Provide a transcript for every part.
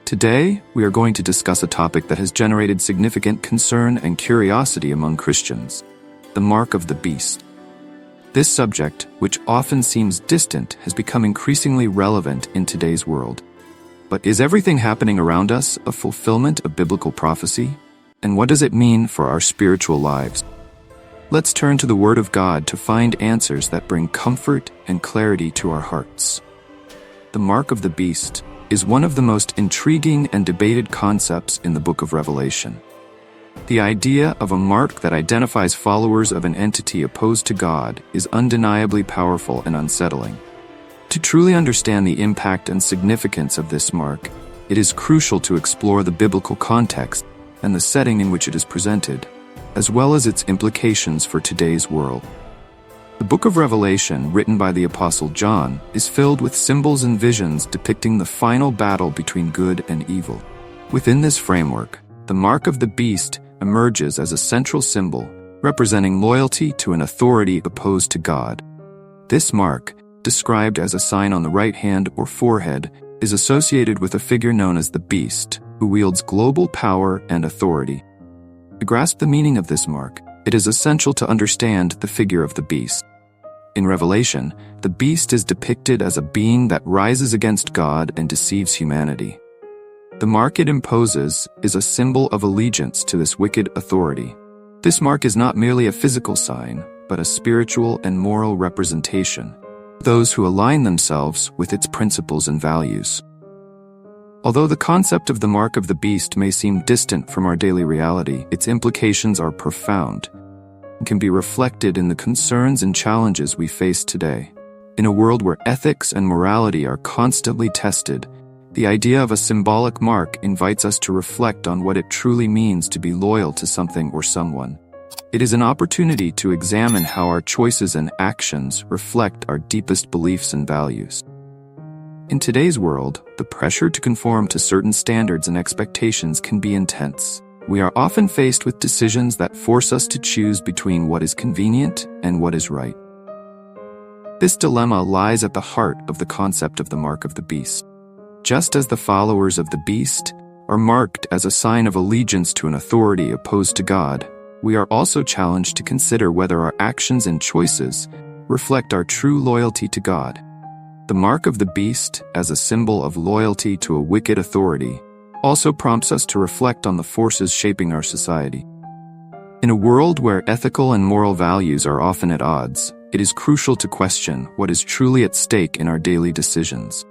Today, we are going to discuss a topic that has generated significant concern and curiosity among Christians: the mark of the beast. This subject, which often seems distant, has become increasingly relevant in today's world. But is everything happening around us a fulfillment of biblical prophecy? And what does it mean for our spiritual lives? Let's turn to the Word of God to find answers that bring comfort and clarity to our hearts. The mark of the beast is one of the most intriguing and debated concepts in the book of Revelation. The idea of a mark that identifies followers of an entity opposed to God is undeniably powerful and unsettling. To truly understand the impact and significance of this mark, it is crucial to explore the biblical context and the setting in which it is presented, as well as its implications for today's world. The book of Revelation, written by the Apostle John, is filled with symbols and visions depicting the final battle between good and evil. Within this framework, the mark of the beast emerges as a central symbol, representing loyalty to an authority opposed to God. This mark, described as a sign on the right hand or forehead, is associated with a figure known as the beast, who wields global power and authority. To grasp the meaning of this mark, it is essential to understand the figure of the beast. In Revelation, the beast is depicted as a being that rises against God and deceives humanity. The mark it imposes is a symbol of allegiance to this wicked authority. This mark is not merely a physical sign, but a spiritual and moral representation, those who align themselves with its principles and values. Although the concept of the mark of the beast may seem distant from our daily reality, its implications are profound and can be reflected in the concerns and challenges we face today. In a world where ethics and morality are constantly tested, the idea of a symbolic mark invites us to reflect on what it truly means to be loyal to something or someone. It is an opportunity to examine how our choices and actions reflect our deepest beliefs and values. In today's world, the pressure to conform to certain standards and expectations can be intense. We are often faced with decisions that force us to choose between what is convenient and what is right. This dilemma lies at the heart of the concept of the mark of the beast. Just as the followers of the beast are marked as a sign of allegiance to an authority opposed to God, we are also challenged to consider whether our actions and choices reflect our true loyalty to God. The mark of the beast, as a symbol of loyalty to a wicked authority, also prompts us to reflect on the forces shaping our society. In a world where ethical and moral values are often at odds, it is crucial to question what is truly at stake in our daily decisions.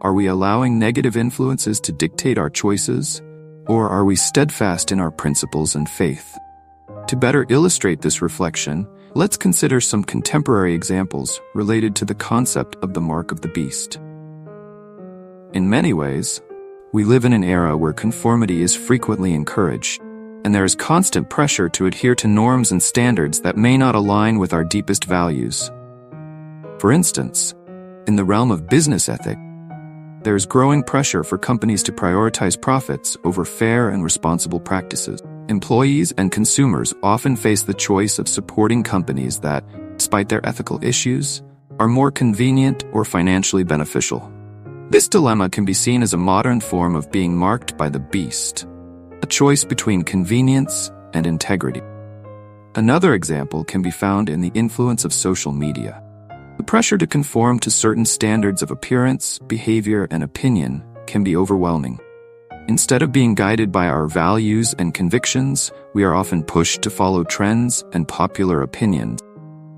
Are we allowing negative influences to dictate our choices, or are we steadfast in our principles and faith? To better illustrate this reflection, let's consider some contemporary examples related to the concept of the mark of the beast. In many ways, we live in an era where conformity is frequently encouraged, and there is constant pressure to adhere to norms and standards that may not align with our deepest values. For instance, in the realm of business ethics, there is growing pressure for companies to prioritize profits over fair and responsible practices. Employees and consumers often face the choice of supporting companies that, despite their ethical issues, are more convenient or financially beneficial. This dilemma can be seen as a modern form of being marked by the beast, a choice between convenience and integrity. Another example can be found in the influence of social media. The pressure to conform to certain standards of appearance, behavior, and opinion can be overwhelming. Instead of being guided by our values and convictions, we are often pushed to follow trends and popular opinions,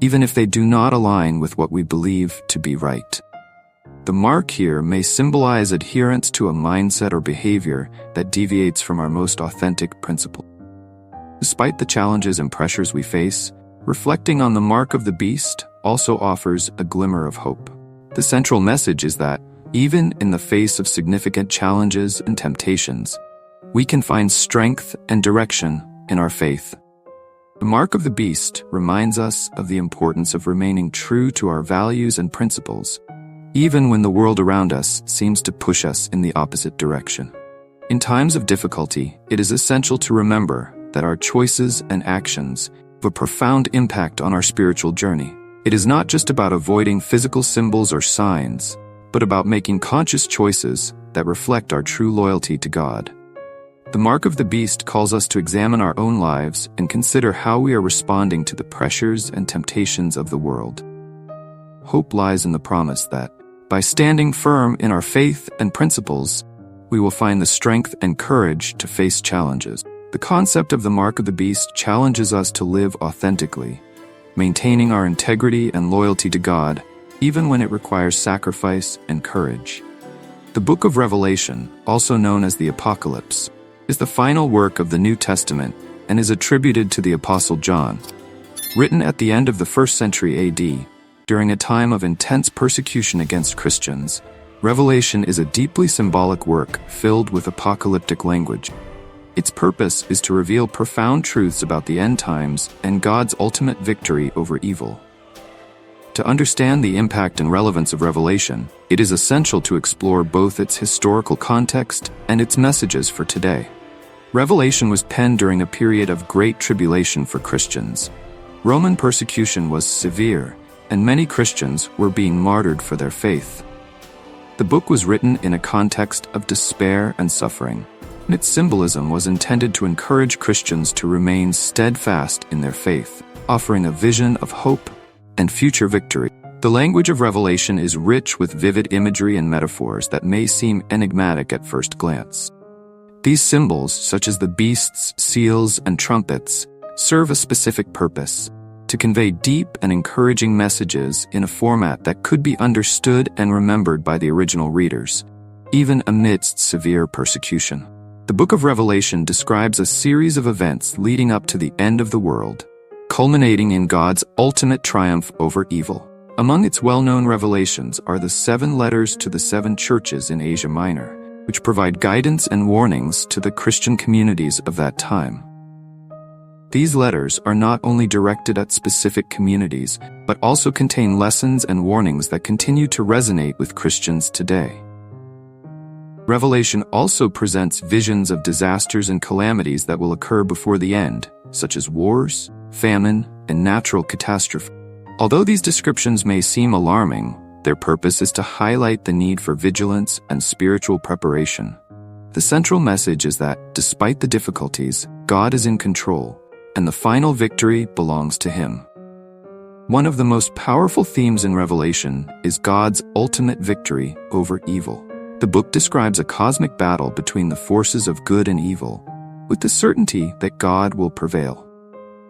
even if they do not align with what we believe to be right. The mark here may symbolize adherence to a mindset or behavior that deviates from our most authentic principles. Despite the challenges and pressures we face, reflecting on the mark of the beast also offers a glimmer of hope. The central message is that, even in the face of significant challenges and temptations, we can find strength and direction in our faith. The mark of the beast reminds us of the importance of remaining true to our values and principles, even when the world around us seems to push us in the opposite direction. In times of difficulty, it is essential to remember that our choices and actions have a profound impact on our spiritual journey. It is not just about avoiding physical symbols or signs, but about making conscious choices that reflect our true loyalty to God. The mark of the beast calls us to examine our own lives and consider how we are responding to the pressures and temptations of the world. Hope lies in the promise that, by standing firm in our faith and principles, we will find the strength and courage to face challenges. The concept of the mark of the beast challenges us to live authentically, maintaining our integrity and loyalty to God, even when it requires sacrifice and courage. The book of Revelation, also known as the Apocalypse, is the final work of the New Testament and is attributed to the Apostle John. Written at the end of the 1st century AD, during a time of intense persecution against Christians, Revelation is a deeply symbolic work filled with apocalyptic language. Its purpose is to reveal profound truths about the end times and God's ultimate victory over evil. To understand the impact and relevance of Revelation, it is essential to explore both its historical context and its messages for today. Revelation was penned during a period of great tribulation for Christians. Roman persecution was severe, and many Christians were being martyred for their faith. The book was written in a context of despair and suffering, and its symbolism was intended to encourage Christians to remain steadfast in their faith, offering a vision of hope and future victory. The language of Revelation is rich with vivid imagery and metaphors that may seem enigmatic at first glance. These symbols, such as the beasts, seals, and trumpets, serve a specific purpose: to convey deep and encouraging messages in a format that could be understood and remembered by the original readers, even amidst severe persecution. The book of Revelation describes a series of events leading up to the end of the world, culminating in God's ultimate triumph over evil. Among its well-known revelations are the 7 letters to the 7 churches in Asia Minor, which provide guidance and warnings to the Christian communities of that time. These letters are not only directed at specific communities, but also contain lessons and warnings that continue to resonate with Christians today. Revelation also presents visions of disasters and calamities that will occur before the end, such as wars, famine, and natural catastrophe. Although these descriptions may seem alarming, their purpose is to highlight the need for vigilance and spiritual preparation. The central message is that, despite the difficulties, God is in control, and the final victory belongs to Him. One of the most powerful themes in Revelation is God's ultimate victory over evil. The book describes a cosmic battle between the forces of good and evil, with the certainty that God will prevail.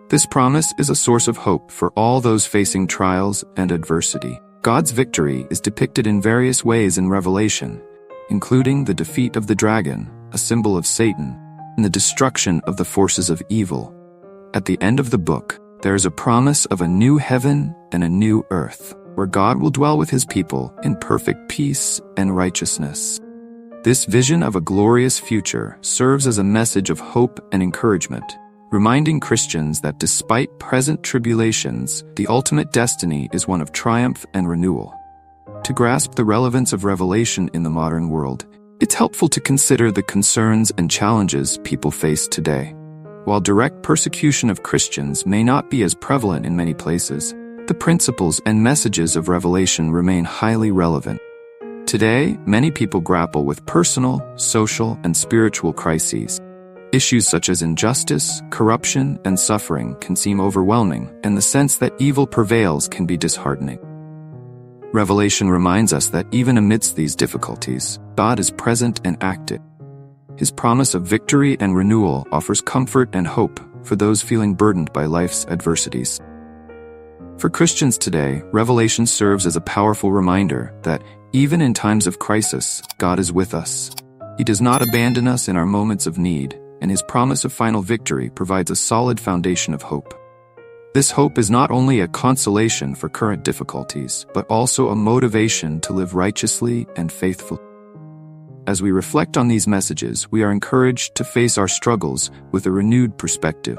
This promise is a source of hope for all those facing trials and adversity. God's victory is depicted in various ways in Revelation, including the defeat of the dragon, a symbol of Satan, and the destruction of the forces of evil. At the end of the book, there is a promise of a new heaven and a new earth, where God will dwell with His people in perfect peace and righteousness. This vision of a glorious future serves as a message of hope and encouragement, reminding Christians that despite present tribulations, the ultimate destiny is one of triumph and renewal. To grasp the relevance of Revelation in the modern world, it's helpful to consider the concerns and challenges people face today. While direct persecution of Christians may not be as prevalent in many places, the principles and messages of Revelation remain highly relevant. Today, many people grapple with personal, social, and spiritual crises. Issues such as injustice, corruption, and suffering can seem overwhelming, and the sense that evil prevails can be disheartening. Revelation reminds us that even amidst these difficulties, God is present and active. His promise of victory and renewal offers comfort and hope for those feeling burdened by life's adversities. For Christians today, Revelation serves as a powerful reminder that, even in times of crisis, God is with us. He does not abandon us in our moments of need, and His promise of final victory provides a solid foundation of hope. This hope is not only a consolation for current difficulties, but also a motivation to live righteously and faithfully. As we reflect on these messages, we are encouraged to face our struggles with a renewed perspective,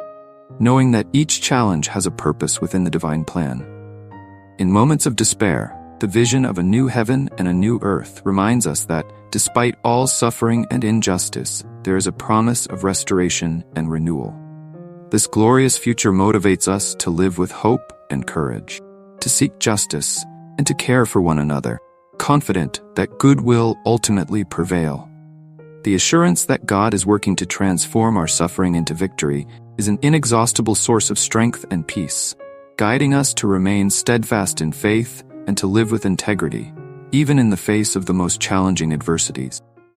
knowing that each challenge has a purpose within the divine plan. In moments of despair, the vision of a new heaven and a new earth reminds us that, despite all suffering and injustice, there is a promise of restoration and renewal. This glorious future motivates us to live with hope and courage, to seek justice, and to care for one another. confident that good will ultimately prevail. The assurance that God is working to transform our suffering into victory is an inexhaustible source of strength and peace, guiding us to remain steadfast in faith and to live with integrity, even in the face of the most challenging adversities.